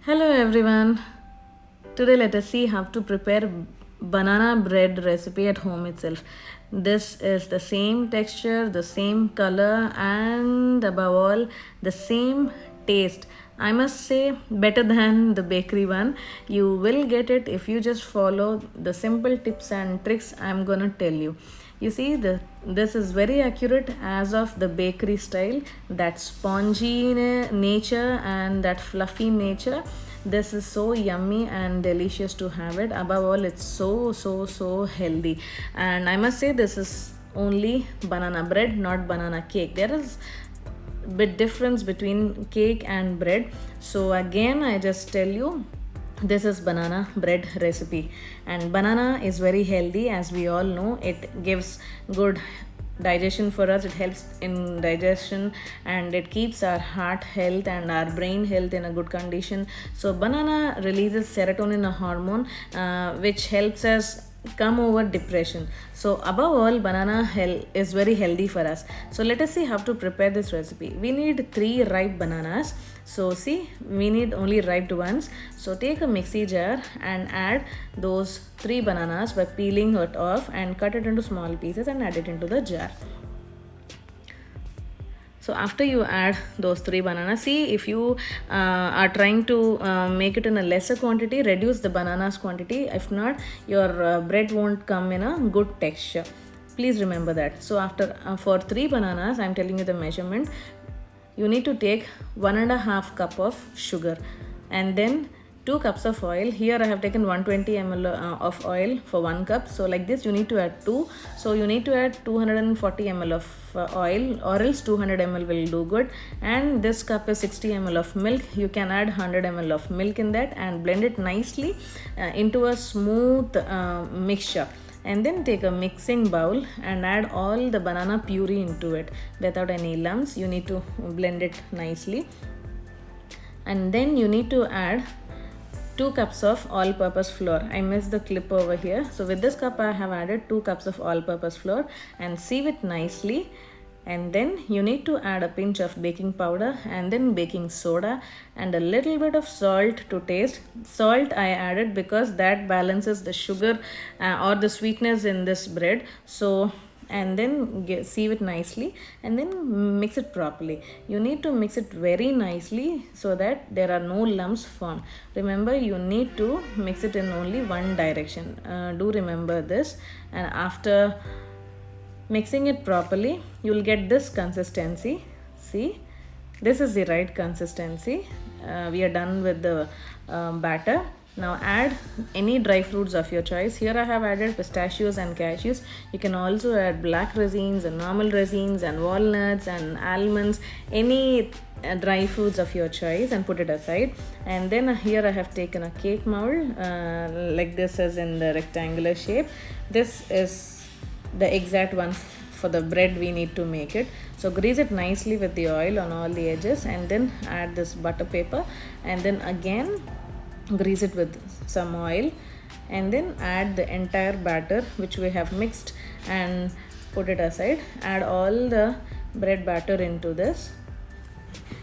Hello everyone. Today let us see how to prepare banana bread recipe at home itself. This is the same texture, the same color, and above all the same taste. I must say better than the bakery one. You will get it if you just follow the simple tips and tricks I'm gonna tell you. You see, this is very accurate as of the bakery style, that spongy nature and that fluffy nature. This is so yummy and delicious to have it. Above all, it's so healthy. And I must say, this is only banana bread, not banana cake. There is bit difference between cake and bread. So again, I just tell you, this is banana bread recipe, and banana is very healthy, as we all know. It gives good digestion for us. It helps in digestion, and it keeps our heart health and our brain health in a good condition. So banana releases serotonin, a hormone which helps us come over depression. So above all, banana is very healthy for us. So let us see how to prepare this recipe. We need 3 ripe bananas. So see, we need only ripe ones. So take a mixie jar and add those 3 bananas by peeling it off and cut it into small pieces and add it into the jar. So after you add those 3 bananas, see, if you are trying to make it in a lesser quantity, reduce the bananas quantity. If not, your bread won't come in a good texture. Please remember that. So after for 3 bananas, I'm telling you the measurement. You need to take 1.5 cup of sugar, and then 2 cups of oil. Here I have taken 120 ml of oil for 1 cup. So like this, you need to add 2. So you need to add 240 ml of oil, or else 200 ml will do good. And this cup is 60 ml of milk. You can add 100 ml of milk in that and blend it nicely into a smooth mixture. And then take a mixing bowl and add all the banana puree into it without any lumps. You need to blend it nicely. And then you need to add 2 cups of all-purpose flour. I missed the clip over here. So with this cup, I have added 2 cups of all-purpose flour and sieve it nicely. And then you need to add a pinch of baking powder and then baking soda and a little bit of salt to taste. Salt I added because that balances the sugar or the sweetness in this bread. So, and then sieve it nicely and then mix it properly. You need to mix it very nicely so that there are no lumps formed. Remember, you need to mix it in only one direction. Do remember this. And after mixing it properly, you will get this consistency. See, this is the right consistency. We are done with the batter. Now add any dry fruits of your choice. Here I have added pistachios and cashews. You can also add black raisins and normal raisins and walnuts and almonds, any dry fruits of your choice, and put it aside. And then here I have taken a cake mold like this, is in the rectangular shape. This is the exact one for the bread we need to make it. So grease it nicely with the oil on all the edges, and then add this butter paper, and then again grease it with some oil, and then add the entire batter which we have mixed and put it aside. Add all the bread batter into this.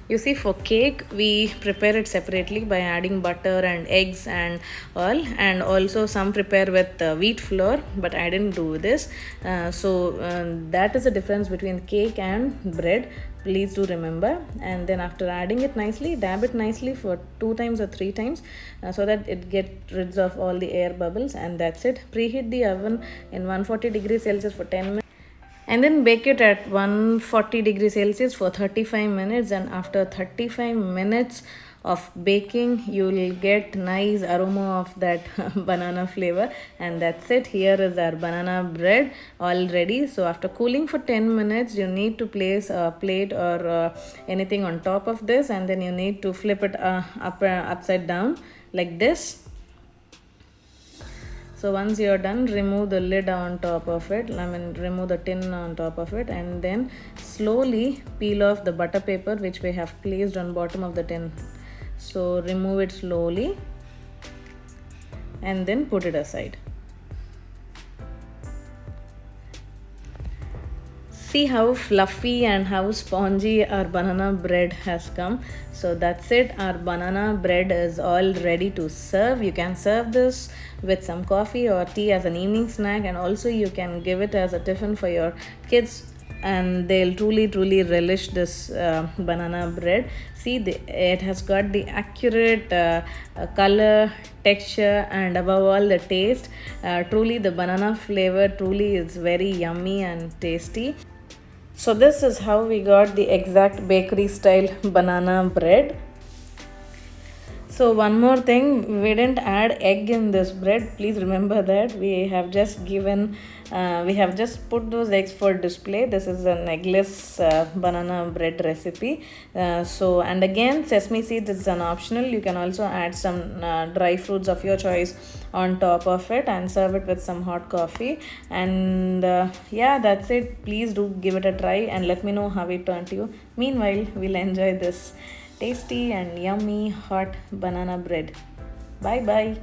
You see, for cake we prepare it separately by adding butter and eggs and all, and also some prepare with wheat flour, but I didn't do this. That is the difference between cake and bread. Please do remember. And then after adding it nicely, dab it nicely for 2 times or 3 times so that it gets rid of all the air bubbles, and that's it. Preheat the oven in 140 degrees Celsius for 10 minutes. And then bake it at 140 degrees Celsius for 35 minutes. And after 35 minutes of baking, you will get nice aroma of that banana flavor. And that's it. Here is our banana bread all ready. So after cooling for 10 minutes, you need to place a plate or anything on top of this, and then you need to flip it upside down like this. So once you're done, remove the lid on top of it. Remove the tin on top of it, and then slowly peel off the butter paper which we have placed on bottom of the tin. So remove it slowly and then put it aside. See how fluffy and how spongy our banana bread has come. So that's it, our banana bread is all ready to serve. You can serve this with some coffee or tea as an evening snack, and also you can give it as a tiffin for your kids, and they'll truly relish this banana bread. See, it has got the accurate color, texture, and above all the taste. Truly the banana flavor truly is very yummy and tasty. So this is how we got the exact bakery style banana bread. So one more thing, we didn't add egg in this bread. Please remember that we have just put those eggs for display. This is an eggless banana bread recipe. And again, sesame seeds is an optional. You can also add some dry fruits of your choice on top of it and serve it with some hot coffee. And yeah, that's it. Please do give it a try and let me know how it turned to you. Meanwhile, we'll enjoy this tasty and yummy hot banana bread. Bye bye.